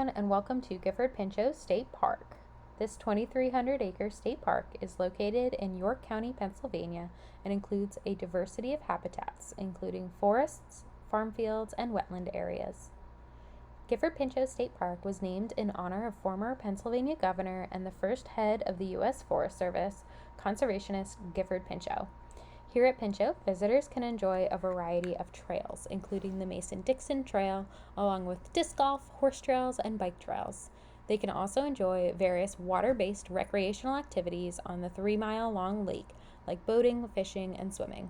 everyone, and welcome to Gifford Pinchot State Park. This 2,300-acre state park is located in York County, Pennsylvania, and includes a diversity of habitats, including forests, farm fields, and wetland areas. Gifford Pinchot State Park was named in honor of former Pennsylvania governor and the first head of the U.S. Forest Service, conservationist Gifford Pinchot. Here at Pinchot, visitors can enjoy a variety of trails, including the Mason-Dixon Trail, along with disc golf, horse trails, and bike trails. They can also enjoy various water-based recreational activities on the 3-mile-long lake, like boating, fishing, and swimming.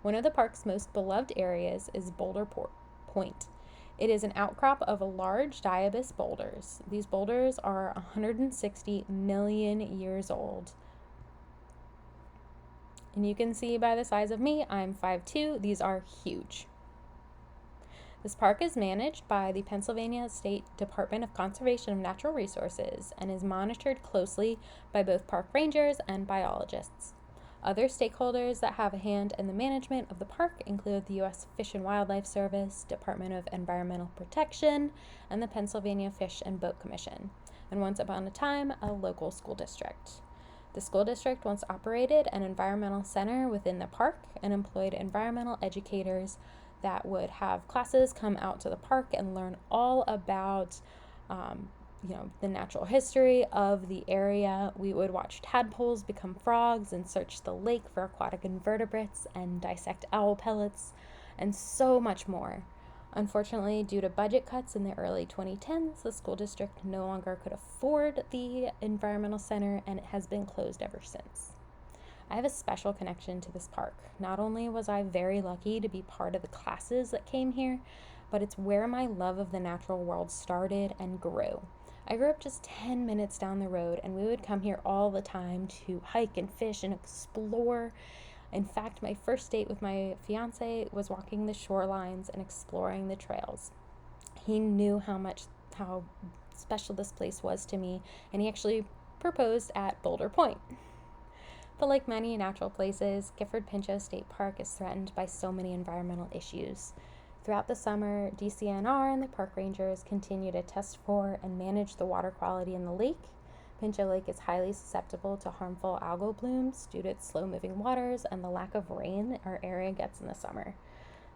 One of the park's most beloved areas is Boulder Point. It is an outcrop of large diabase boulders. These boulders are 160 million years old. And you can see by the size of me, I'm 5'2". These are huge. This park is managed by the Pennsylvania State Department of Conservation of Natural Resources and is monitored closely by both park rangers and biologists. Other stakeholders that have a hand in the management of the park include the U.S. Fish and Wildlife Service, Department of Environmental Protection, and the Pennsylvania Fish and Boat Commission, and once upon a time, a local school district. The school district once operated an environmental center within the park and employed environmental educators that would have classes come out to the park and learn all about the natural history of the area. We would watch tadpoles become frogs and search the lake for aquatic invertebrates and dissect owl pellets and so much more. Unfortunately, due to budget cuts in the early 2010s, the school district no longer could afford the environmental center, and it has been closed ever since. I have a special connection to this park. Not only was I very lucky to be part of the classes that came here, but it's where my love of the natural world started and grew. I grew up just 10 minutes down the road, and we would come here all the time to hike and fish and explore. In fact, my first date with my fiance was walking the shorelines and exploring the trails. He knew how special this place was to me, and he actually proposed at Boulder Point. But like many natural places, Gifford Pinchot State Park is threatened by so many environmental issues. Throughout the summer, DCNR and the park rangers continue to test for and manage the water quality in the lake. Pinchot Lake is highly susceptible to harmful algal blooms due to its slow-moving waters and the lack of rain our area gets in the summer.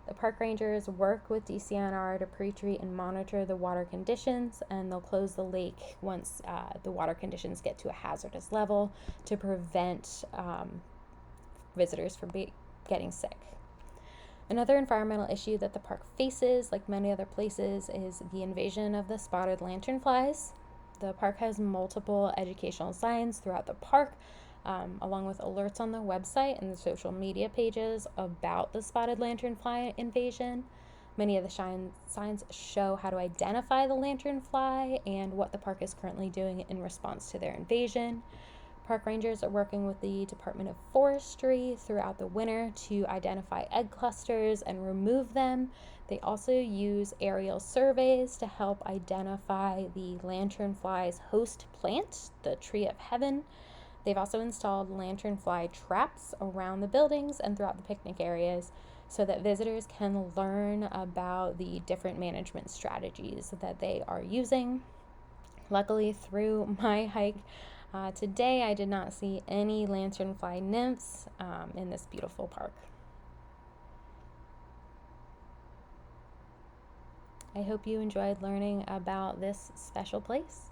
The park rangers work with DCNR to pre-treat and monitor the water conditions, and they'll close the lake once the water conditions get to a hazardous level to prevent visitors from getting sick. Another environmental issue that the park faces, like many other places, is the invasion of the spotted lanternflies. The park has multiple educational signs throughout the park, along with alerts on the website and the social media pages about the spotted lanternfly invasion. Many of the signs show how to identify the lanternfly and what the park is currently doing in response to their invasion. Park rangers are working with the Department of Forestry throughout the winter to identify egg clusters and remove them. They also use aerial surveys to help identify the lanternfly's host plant, the tree of heaven. They've also installed lanternfly traps around the buildings and throughout the picnic areas so that visitors can learn about the different management strategies that they are using. Luckily, through my hike today, I did not see any lanternfly nymphs in this beautiful park. I hope you enjoyed learning about this special place.